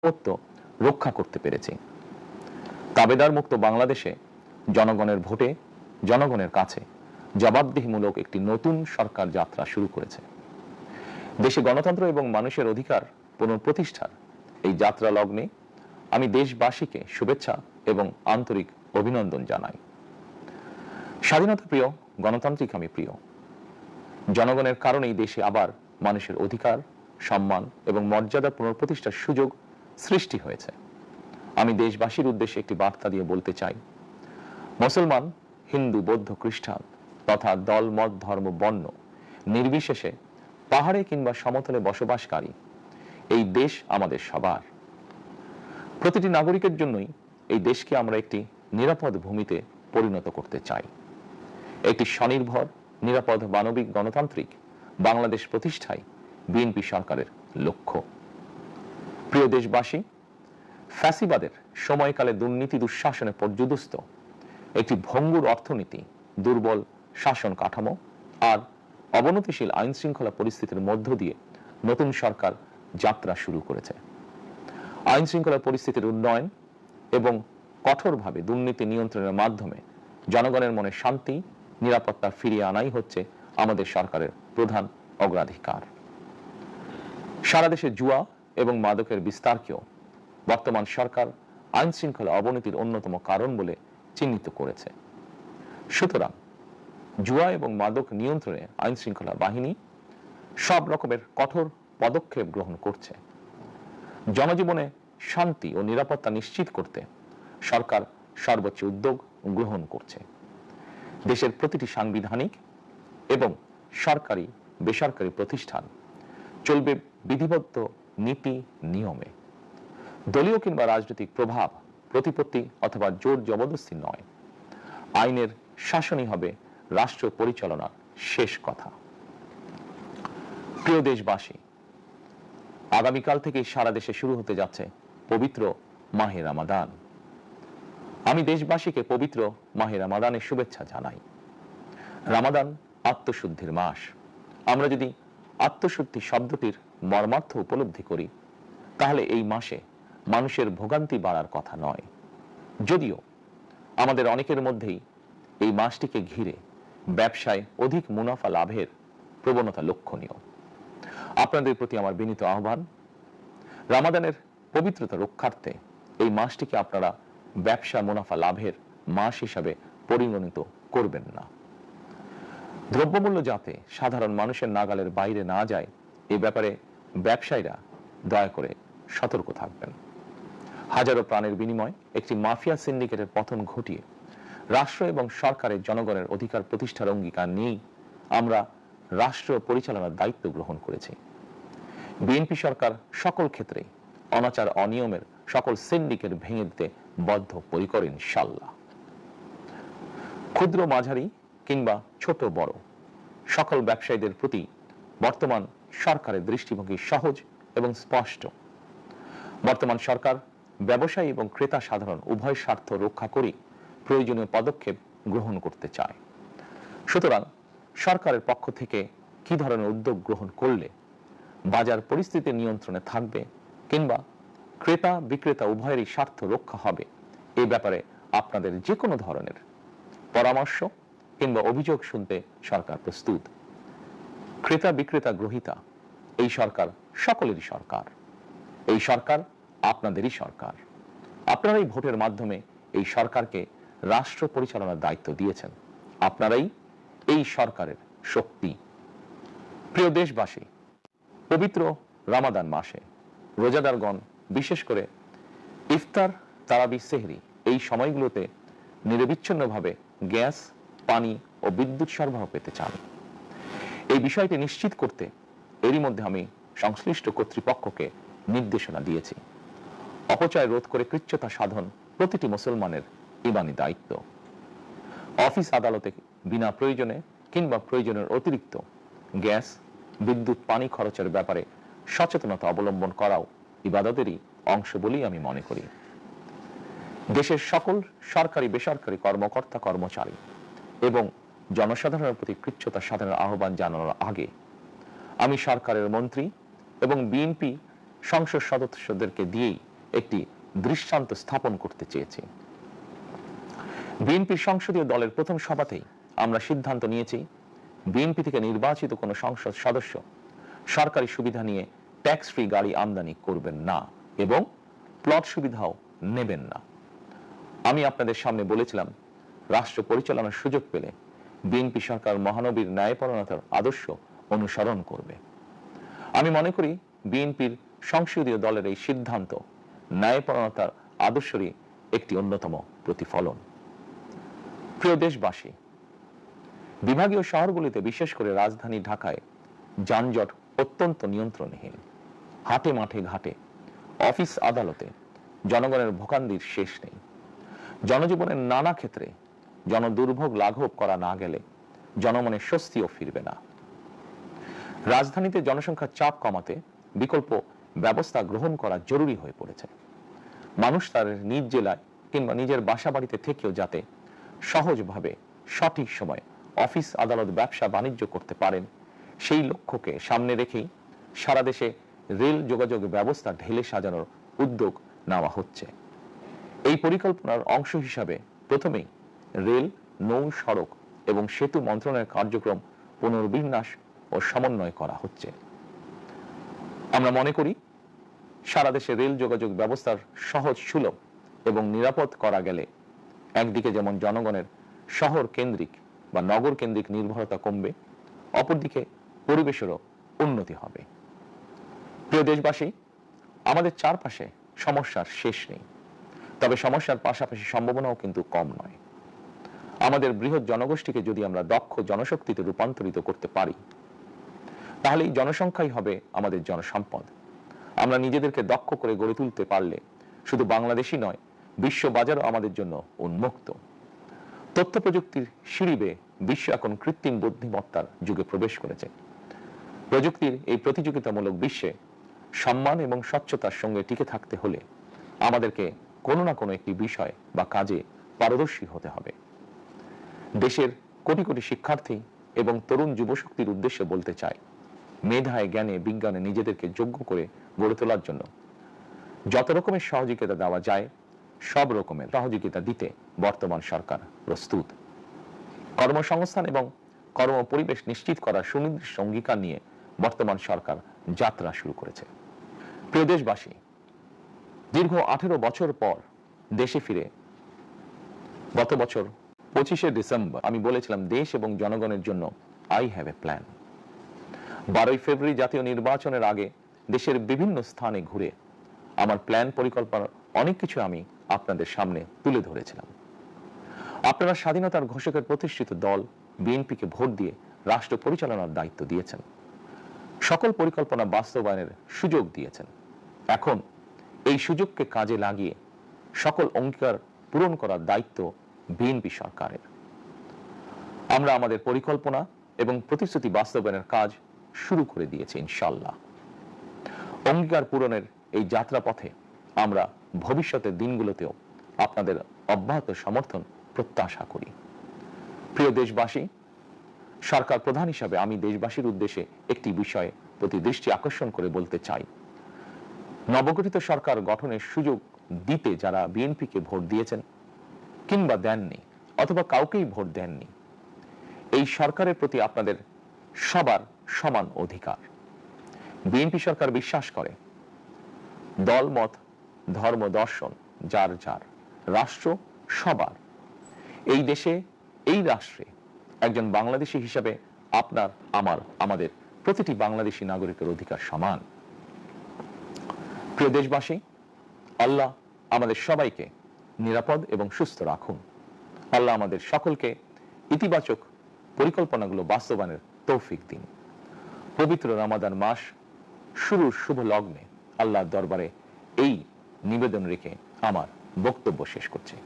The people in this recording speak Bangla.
সার্বভৌমত্ব রক্ষা করতে পেরেছি। তাবেদার মুক্ত বাংলাদেশে জনগণের ভোটে জনগণের কাছে জবাবদিহিমূলক একটি নতুন সরকার যাত্রা শুরু করেছে। দেশে গণতন্ত্র এবং মানুষের অধিকার পুনঃপ্রতিষ্ঠার এই যাত্রা লগ্নে আমি দেশবাসীকে শুভেচ্ছা এবং আন্তরিক অভিনন্দন জানাই। স্বাধীনতা প্রিয়, গণতান্ত্রিক আমি প্রিয়। জনগণের কারণেই দেশে আবার মানুষের অধিকার, সম্মান এবং মর্যাদা পুনঃপ্রতিষ্ঠার সুযোগ সৃষ্টি হয়েছে। আমি দেশবাসীর উদ্দেশ্যে একটি বার্তা দিয়ে বলতে চাই, মুসলমান, হিন্দু, বৌদ্ধ, খ্রিস্টান তথা দল, মত, ধর্ম, বর্ণ নির্বিশেষে পাহাড়ে কিংবা সমতলে বসবাসকারী এই দেশ আমাদের সবার। প্রতিটি নাগরিকের জন্যই এই দেশকে আমরা একটি নিরাপদ ভূমিতে পরিণত করতে চাই। একটি স্বনির্ভর, নিরাপদ, মানবিক, গণতান্ত্রিক বাংলাদেশ প্রতিষ্ঠাই বিএনপি সরকারের লক্ষ্য। প্রিয় দেশবাসী, ফ্যাসিবাদের সময়কালে দুর্নীতি দুঃশাসনে পর্যুদস্ত একটি ভঙ্গুর অর্থনীতি, দুর্বল শাসন কাঠামো আর অবনতিশীল আইন শৃঙ্খলা পরিস্থিতির মধ্য দিয়ে নতুন সরকার যাত্রা শুরু করেছে। আইন শৃঙ্খলা পরিস্থিতির উন্নয়ন এবং কঠোরভাবে দুর্নীতি নিয়ন্ত্রণের মাধ্যমে জনগণের মনে শান্তি, নিরাপত্তা ফিরিয়ে আনাই হচ্ছে আমাদের সরকারের প্রধান অগ্রাধিকার। সারা দেশে জুয়া এবং মাদকের বিস্তারকেও বর্তমান সরকার আইন শৃঙ্খলা অবনতির অন্যতম কারণ বলে চিহ্নিত করেছে। সুতরাং জুয়া এবং মাদক নিয়ন্ত্রণে আইন শৃঙ্খলা বাহিনী সব রকমের কঠোর পদক্ষেপ গ্রহণ করছে। জনজীবনে শান্তি ও নিরাপত্তা নিশ্চিত করতে সরকার সর্বোচ্চ উদ্যোগ গ্রহণ করছে। দেশের প্রতিটি সাংবিধানিক এবং সরকারি বেসরকারি প্রতিষ্ঠান চলবে বিধিবদ্ধ নীতি নিয়মে। দলীয় কিংবা রাজনৈতিক প্রভাব, প্রতিপত্তি অথবা জোর জবরদস্তি নয়। আইনের শাসনই হবে রাষ্ট্র পরিচালনার শেষ কথা। প্রিয় দেশবাসী, আগামীকাল থেকেই সারা দেশে শুরু হতে যাচ্ছে পবিত্র মাহে রমাদান। আমি দেশবাসীকে পবিত্র মাহে রমাদানের শুভেচ্ছা জানাই। রমাদান আত্মশুদ্ধির মাস। আমরা যদি আত্মশুদ্ধি শব্দটির মর্মার্থ উপলব্ধি করি, তাহলে এই মাসে মানুষের ভোগান্তি বাড়ার কথা নয়। যদিও আমাদের অনেকের মধ্যেই এই মাসটিকে ঘিরে ব্যবসায় অধিক মুনাফা লাভের প্রবণতা লক্ষণীয়। আপনাদের প্রতি আমার বিনীত আহ্বান, রমাদানের পবিত্রতা রক্ষার্থে এই মাসটিকে আপনারা ব্যবসা মুনাফা লাভের মাস হিসাবে পরিগণিত করবেন না। দ্রব্যমূল্য যাতে সাধারণ মানুষের নাগালের বাইরে না যায়, এ ব্যাপারে ব্যবসায়ীরা দয়া করে সতর্ক থাকবেন। হাজারো প্রাণের বিনিময়ে একটি মাফিয়া সিন্ডিকেটের পতন ঘটিয়ে রাষ্ট্র এবং সরকারের জনগণের অধিকার প্রতিষ্ঠার অঙ্গীকার নিয়েই আমরা রাষ্ট্র পরিচালনার দায়িত্ব গ্রহণ করেছি। বিএনপি সরকার সকল ক্ষেত্রে অনাচার অনিয়মের সকল সিন্ডিকেট ভেঙে দিতে বদ্ধপরিকর ইনশাআল্লাহ। ক্ষুদ্র, মাঝারি কিংবা ছোট বড় সকল ব্যবসায়ীদের প্রতি বর্তমান সরকারের দৃষ্টিভঙ্গি সহজ এবং স্পষ্ট। বর্তমান সরকার ব্যবসায়ী এবং ক্রেতা সাধারণ উভয় স্বার্থ রক্ষা করে প্রয়োজনীয় পদক্ষেপ গ্রহণ করতে চায়। সুতরাং সরকারের পক্ষ থেকে কি ধরনের উদ্যোগ গ্রহণ করলে বাজার পরিস্থিতি নিয়ন্ত্রণে থাকবে কিংবা ক্রেতা বিক্রেতা উভয়েরই স্বার্থ রক্ষা হবে, এ ব্যাপারে আপনাদের যে কোনো ধরনের পরামর্শ কিংবা অভিযোগ শুনতে সরকার প্রস্তুত। ক্রেতা বিক্রেতা গ্রহীতা এই সরকার সকলেরই সরকার। এই সরকার আপনাদেরই সরকার। আপনারাই ভোটের মাধ্যমে এই সরকারকে রাষ্ট্র পরিচালনার দায়িত্ব দিয়েছেন। আপনারাই এই সরকারের শক্তি। প্রিয় দেশবাসী, পবিত্র রমাদান মাসে রোজাদারগণ বিশেষ করে ইফতার, তারাবি, সেহরি এই সময়গুলোতে নিরবিচ্ছিন্নভাবে গ্যাস, পানি ও বিদ্যুৎ সরবরাহ পেতে চান। এই বিষয়টি নিশ্চিত করতে এরই মধ্যে আমি সংশ্লিষ্ট কর্তৃপক্ষকে নির্দেশনা দিয়েছি। অপচয় রোধ করে কৃচ্ছতা সাধন প্রতিটি মুসলমানের ঈমানি দায়িত্ব। অফিস আদালতে বিনা প্রয়োজনে কিংবা প্রয়োজনের অতিরিক্ত গ্যাস, বিদ্যুৎ, পানি খরচের ব্যাপারে সচেতনতা অবলম্বন করাও ইবাদতেরই অংশ বলেই আমি মনে করি। দেশের সকল সরকারি বেসরকারি কর্মকর্তা কর্মচারী এবং জনসাধারণের প্রতি কৃচ্ছতা সাধনের আহ্বান জানানোর আগে আমি সরকারের মন্ত্রী এবং বিএনপি সংসদ সদস্যদেরকে দিয়েই একটি দৃষ্টান্ত স্থাপন করতে চেয়েছি। বিএনপির সংসদীয় দলের প্রথম সভাতেই আমরা সিদ্ধান্ত নিয়েছি বিএনপি থেকে নির্বাচিত কোনো সংসদ সদস্য সরকারি সুবিধা নিয়ে ট্যাক্স ফ্রি গাড়ি আমদানি করবেন না এবং প্লট সুবিধাও নেবেন না। আমি আপনাদের সামনে বলেছিলাম রাষ্ট্র পরিচালনার সুযোগ পেলে বিএনপি সরকার মহানবীর ন্যায়পরায়ণতার আদর্শ অনুসরণ করবে। আমি মনে করি বিএনপির সংসদীয় দলের এই সিদ্ধান্ত ন্যায়পরায়ণতার আদর্শেরই একটি অন্যতম প্রতিফলন। প্রিয় দেশবাসী, বিভাগীয় শহরগুলিতে বিশেষ করে রাজধানী ঢাকায় যানজট অত্যন্ত নিয়ন্ত্রণহীন। হাটে মাঠে ঘাটে, অফিস আদালতে জনগণের ভোগান্তির শেষ নেই। জনজীবনের নানা ক্ষেত্রে জনদুর্ভোগ লাঘব করা না গেলে জনমনে স্বস্তিও ফিরবে না। রাজধানীতে জনসংখ্যার চাপ কমাতে বিকল্প ব্যবস্থা গ্রহণ করা জরুরি হয়ে পড়েছে। মানুষ তার নিজ জেলায় কিংবা নিজের বাসা বাড়িতে থেকেও যাতে সহজভাবে সঠিক সময়ে অফিস আদালত ব্যবসা বাণিজ্য করতে পারেন, সেই লক্ষ্যকে সামনে রেখেই সারা দেশে রেল যোগাযোগ ব্যবস্থা ঢেলে সাজানোর উদ্যোগ নেওয়া হচ্ছে। এই পরিকল্পনার অংশ হিসাবে প্রথমেই রেল, নৌ, সড়ক এবং সেতু মন্ত্রণালয়ের কার্যক্রম পুনর্বিন্যাস ও সমন্বয় করা হচ্ছে। আমরা মনে করি সারা দেশে রেল যোগাযোগ ব্যবস্থার সহজ, সুলভ এবং নিরাপদ করা গেলে একদিকে যেমন জনগণের শহর কেন্দ্রিক বা নগর কেন্দ্রিক নির্ভরতা কমবে, অপরদিকে পরিবেশেরও উন্নতি হবে। প্রিয় দেশবাসী, আমাদের চারপাশে সমস্যার শেষ নেই, তবে সমস্যার পাশাপাশি সম্ভাবনাও কিন্তু কম নয়। আমাদের বৃহৎ জনগোষ্ঠীকে যদি আমরা দক্ষ জনশক্তিতে রূপান্তরিত করতে পারি, তাহলে এই জনসংখ্যাই হবে আমাদের জনসম্পদ। আমরা নিজেদেরকে দক্ষ করে গড়ে তুলতে পারলে শুধু বাংলাদেশই নয়, বিশ্ব বাজারও আমাদের জন্য উন্মুক্ত। তথ্য প্রযুক্তির সিঁড়ি বেয়ে বিশ্ব এখন কৃত্রিম বুদ্ধিমত্তার যুগে প্রবেশ করেছে। প্রযুক্তির এই প্রতিযোগিতামূলক বিশ্বে সম্মান এবং স্বচ্ছতার সঙ্গে টিকে থাকতে হলে আমাদেরকে কোনো না কোনো একটি বিষয় বা কাজে পারদর্শী হতে হবে। দেশের কোটি কোটি শিক্ষার্থী এবং তরুণ যুবশক্তির উদ্দেশ্যে বলতে চাই, মেধায়, জ্ঞানে, বিজ্ঞানে নিজেদেরকে যোগ্য করে গড়ে তোলার জন্য যত রকমের সহযোগিতা দেওয়া যায় সব রকমের সহযোগিতা দিতে বর্তমান সরকার প্রস্তুত। কর্মসংস্থান এবং কর্ম পরিবেশ নিশ্চিত করার সুনির্দিষ্ট অঙ্গীকার নিয়ে বর্তমান সরকার যাত্রা শুরু করেছে। প্রিয় দেশবাসী, দীর্ঘ 18 বছর পর দেশে ফিরে গত বছর 25শে ডিসেম্বর আমি বলেছিলাম দেশ এবং জনগণের জন্য আই হ্যাভ এ প্ল্যান। 12ই ফেব্রুয়ারি জাতীয় নির্বাচনের আগে দেশের বিভিন্ন স্থানে ঘুরে আমার প্ল্যান পরিকল্পনার অনেক কিছু আমি আপনাদের সামনে তুলে ধরেছিলাম। আপনারা স্বাধীনতার ঘোষকের প্রতিষ্ঠিত দল বিএনপিকে ভোট দিয়ে রাষ্ট্র পরিচালনার দায়িত্ব দিয়েছেন, সকল পরিকল্পনা বাস্তবায়নের সুযোগ দিয়েছেন। এখন এই সুযোগকে কাজে লাগিয়ে সকল অঙ্গীকার পূরণ করার দায়িত্ব বিএনপি সরকারের। আমরা আমাদের পরিকল্পনা এবং প্রতিশ্রুতি বাস্তবায়নের কাজ শুরু করে দিয়েছি ইনশাআল্লাহ। অঙ্গীকার পূরণের এই যাত্রাপথে আমরা ভবিষ্যতের দিনগুলোতেও আপনাদের অব্যাহত সমর্থন প্রত্যাশা করি। প্রিয় দেশবাসী, সরকার প্রধান হিসাবে আমি দেশবাসীর উদ্দেশ্যে একটি বিষয়ে প্রতি দৃষ্টি আকর্ষণ করে বলতে চাই। নবগঠিত সরকার গঠনের সুযোগ দিতে যারা বিএনপিকে ভোট দিয়েছেন কিংবা দেননি অথবা কাউকেই ভোট দেননি, এই সরকারের প্রতি আপনাদের সবার সমান অধিকার। বিএনপি সরকার বিশ্বাস করে দল, মত, ধর্ম, দর্শন যার যার, রাষ্ট্র সবার। এই দেশে, এই রাষ্ট্রে একজন বাংলাদেশী হিসাবে আপনার, আমার, আমাদের প্রতিটি বাংলাদেশী নাগরিকের অধিকার সমান। প্রিয় দেশবাসী, আল্লাহ আমাদের সবাইকে নিরাপদ এবং সুস্থ রাখুন। আল্লাহ আমাদের সকলকে ইতিবাচক পরিকল্পনাগুলো বাস্তবায়নের তৌফিক দিন। পবিত্র রমাদান মাস শুরুর শুভ লগ্নে আল্লাহর দরবারে এই নিবেদন রেখে আমার বক্তব্য শেষ করছি।